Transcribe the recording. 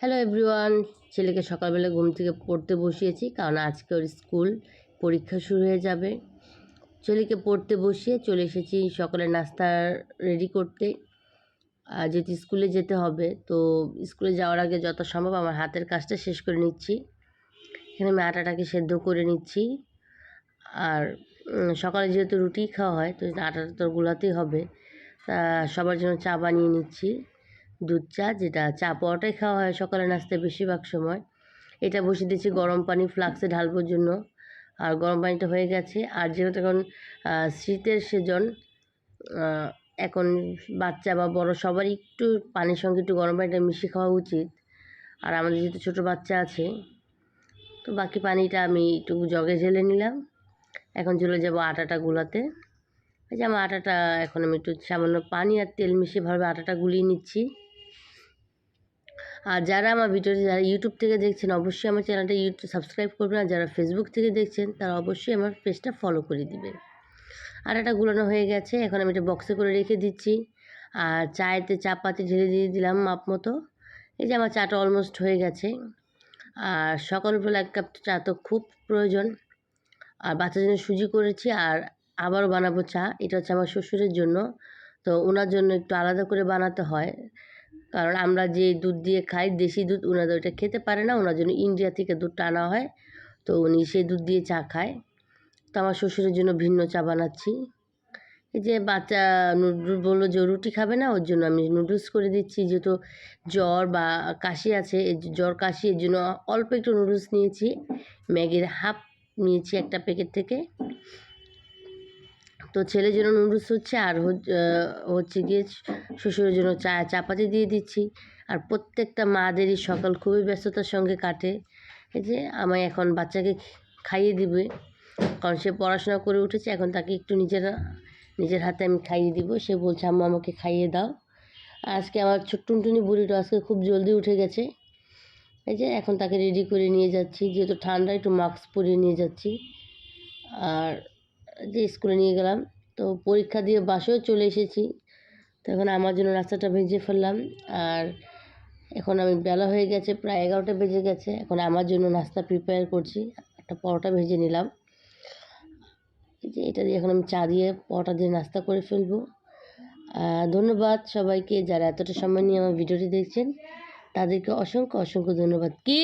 Hello everyone, ছেলেকে সকালবেলা ঘুম থেকে পড়তে বসিয়েছি, কারণ আজকে ওর স্কুল পরীক্ষা শুরু হয়ে যাবে। ছেলেকে পড়তে বসিয়ে চলে এসেছি সকালের নাস্তা রেডি করতে। যেহেতু স্কুলে যেতে হবে, তো স্কুলে যাওয়ার আগে যত সম্ভব আমার হাতের কাজটা শেষ করে নিচ্ছি। এখানে আমি আটাটাকে সেদ্ধ করে নিচ্ছি। আর সকালে যেহেতু রুটি খাওয়া হয়, তো আটাটা তো গুলাতেই হবে। সবার জন্য চা বানিয়ে নিচ্ছি, দুধ চা, যেটা চা পাওয়াটাই খাওয়া হয় সকালে নাস্তায় বেশিরভাগ সময়। এটা বসিয়ে দিচ্ছি গরম পানি ফ্লাক্সে ঢালবার জন্য। আর গরম পানিটা হয়ে গেছে। আর যেহেতু এখন শীতের সিজন, এখন বাচ্চা বা বড় সবারই একটু পানির সঙ্গে একটু গরম পানিটা মিশিয়ে খাওয়া উচিত। আর আমাদের যেহেতু ছোটো বাচ্চা আছে, তো বাকি পানিটা আমি একটু জগে ঢেলে নিলাম। এখন চলে যাব আটাটা গুলাতে। এই যে আমার আটাটা এখন আমি একটু সামান্য পানি আর তেল মিশিয়ে ভাবে আটাটা গুলিয়ে নিচ্ছি। আর যারা আমার ভিডিওটি যারা ইউটিউব থেকে দেখছেন, অবশ্যই আমার চ্যানেলটা সাবস্ক্রাইব করবেন। আর যারা ফেসবুক থেকে দেখছেন, তারা অবশ্যই আমার পেজটা ফলো করে দিবেন। আটাটা গুলানো হয়ে গেছে, এখন আমি এটা বক্সে করে রেখে দিচ্ছি। আর চায়েতে চা পাতি ঢেলে দিয়ে দিলাম মাপ মতো। এই যে আমার চাটা অলমোস্ট হয়ে গেছে। আর সকালবেলা 1 কাপ চা তো খুব প্রয়োজন। আর বাচ্চার জন্য সুজি করেছি, আর আবারও বানাবো চা। এটা হচ্ছে আমার শ্বশুরের জন্য, তো ওনার জন্য একটু আলাদা করে বানাতে হয়। কারণ আমরা যে দুধ দিয়ে খাই দেশি দুধ, ওনাদের ওইটা খেতে পারে না, ওনার জন্য ইন্ডিয়া থেকে দুধটা আনা হয়, তো উনি সেই দুধ দিয়ে চা খায়। তো আমার শ্বশুরের জন্য ভিন্ন চা বানাচ্ছি। এই যে বাচ্চা নুডলস বললো যে রুটি খাবে না, ওর জন্য আমি নুডলস করে দিচ্ছি। যেহেতু জ্বর বা কাশি আছে, জ্বর কাশি, এর জন্য অল্প একটু নুডলস নিয়েছি। ম্যাগির হাফ নিয়েছি একটা প্যাকেট থেকে। তো ছেলের জন্য নুডলস হচ্ছে, আর হচ্ছে গিয়ে শ্বশুরের জন্য চাপাতি দিয়ে দিচ্ছি। আর প্রত্যেকটা মাদেরই সকাল খুবই ব্যস্ততার সঙ্গে কাটে। এই যে আমায় এখন বাচ্চাকে খাইয়ে দিবে, কারণ সে পড়াশোনা করে উঠেছে, এখন তাকে একটু নিজের হাতে আমি খাইয়ে দিব। সে বলছে আম্মা আমাকে খাইয়ে দাও। আজকে আমার টুনটুনি বুড়িটা আজকে খুব জলদি উঠে গেছে। এই যে এখন তাকে রেডি করে নিয়ে যাচ্ছি, যেহেতু ঠান্ডা একটু মাস্ক পরিয়ে নিয়ে যাচ্ছি। আর যে স্কুলে নিয়ে গেলাম, তো পরীক্ষা দিয়ে বাসেও চলে এসেছি। তো এখন আমার জন্য নাস্তাটা ভেজে ফেললাম। আর এখন আমি বেলা হয়ে গেছে, প্রায় 11টা বেজে গেছে। এখন আমার জন্য নাস্তা প্রিপেয়ার করছি। একটা পরোটা ভেজে নিলাম। যে এটা দিয়ে এখন আমি চা দিয়ে পরোটা দিয়ে নাস্তা করে ফেলবো। ধন্যবাদ সবাইকে, যারা এতটা সময় নিয়ে আমার ভিডিওটি দেখছেন, তাদেরকে অসংখ্য অসংখ্য ধন্যবাদ। কি